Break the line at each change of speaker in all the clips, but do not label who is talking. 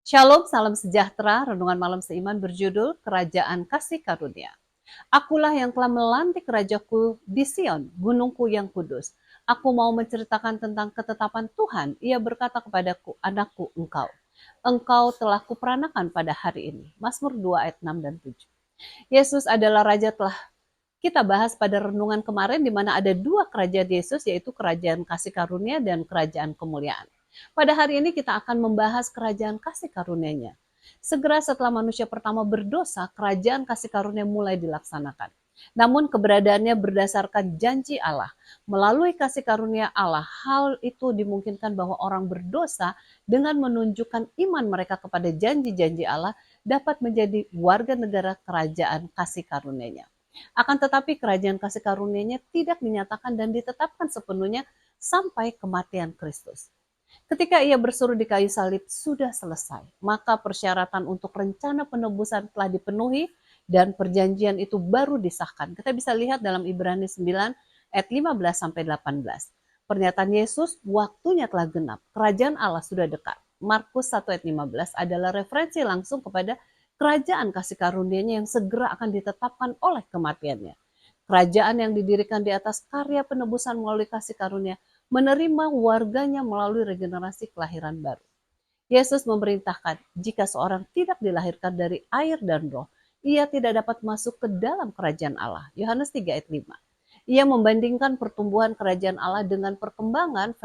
Shalom, salam sejahtera. Renungan malam seiman berjudul Kerajaan Kasih Karunia. Akulah yang telah melantik rajaku di Sion, gunungku yang kudus. Aku mau menceritakan tentang ketetapan Tuhan. Ia berkata kepadaku, anakku engkau. Engkau telah kuperanakan pada hari ini. Mazmur 2 ayat 6 dan 7. Yesus adalah Raja telah kita bahas pada renungan kemarin di mana ada dua kerajaan Yesus, yaitu kerajaan kasih karunia dan kerajaan kemuliaan. Pada hari ini kita akan membahas kerajaan kasih karunia-Nya. Segera setelah manusia pertama berdosa, kerajaan kasih karunia mulai dilaksanakan. Namun keberadaannya berdasarkan janji Allah. Melalui kasih karunia Allah, hal itu dimungkinkan bahwa orang berdosa dengan menunjukkan iman mereka kepada janji-janji Allah dapat menjadi warga negara kerajaan kasih karunia-Nya. Akan tetapi kerajaan kasih karunia-Nya tidak dinyatakan dan ditetapkan sepenuhnya sampai kematian Kristus. Ketika ia berseru di kayu salib sudah selesai, maka persyaratan untuk rencana penebusan telah dipenuhi dan perjanjian itu baru disahkan. Kita bisa lihat dalam Ibrani 9 ayat 15 sampai 18. Pernyataan Yesus, waktunya telah genap, kerajaan Allah sudah dekat. Markus 1 ayat 15 adalah referensi langsung kepada kerajaan kasih karunia-Nya yang segera akan ditetapkan oleh kematiannya. Kerajaan yang didirikan di atas karya penebusan melalui kasih karunia menerima warganya melalui regenerasi kelahiran baru. Yesus memerintahkan, jika seorang tidak dilahirkan dari air dan roh, ia tidak dapat masuk ke dalam kerajaan Allah. Yohanes 3 ayat 5. Ia membandingkan pertumbuhan kerajaan Allah dengan perkembangan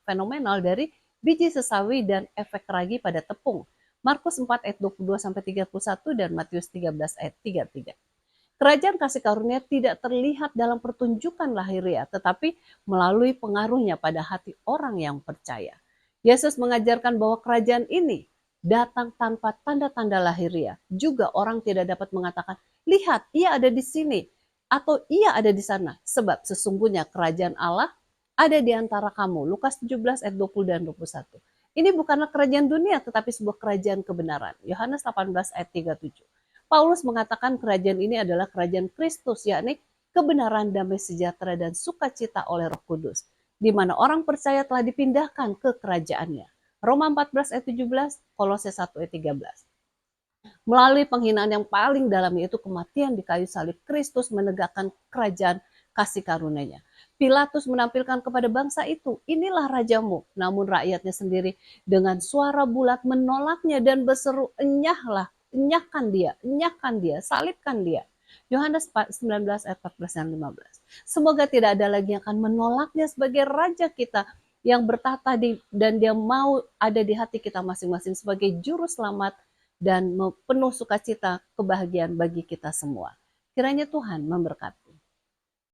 fenomenal dari biji sesawi dan efek ragi pada tepung. Markus 4 ayat 22 sampai 31 dan Matius 13 ayat 33. Kerajaan kasih karunia tidak terlihat dalam pertunjukan lahiriah, tetapi melalui pengaruhnya pada hati orang yang percaya. Yesus mengajarkan bahwa kerajaan ini datang tanpa tanda-tanda lahiriah. Juga orang tidak dapat mengatakan, lihat ia ada di sini, atau ia ada di sana. Sebab sesungguhnya kerajaan Allah ada di antara kamu. Lukas 17 ayat 20 dan 21. Ini bukanlah kerajaan dunia, tetapi sebuah kerajaan kebenaran. Yohanes 18 ayat 37. Paulus mengatakan kerajaan ini adalah kerajaan Kristus, yakni kebenaran, damai sejahtera, dan sukacita oleh Roh Kudus, di mana orang percaya telah dipindahkan ke kerajaannya. Roma 14 ayat 17, Kolose 1 ayat 13. Melalui penghinaan yang paling dalam, yaitu kematian di kayu salib, Kristus menegakkan kerajaan kasih karunia-Nya. Pilatus menampilkan kepada bangsa itu, inilah rajamu. Namun rakyatnya sendiri dengan suara bulat menolaknya dan berseru, enyahlah, enyahkan dia, salibkan dia. Yohanes 19 ayat 14 dan 15. Semoga tidak ada lagi yang akan menolaknya sebagai raja kita yang bertata dan dia mau ada di hati kita masing-masing sebagai juru selamat dan penuh sukacita kebahagiaan bagi kita semua. Kiranya Tuhan memberkati.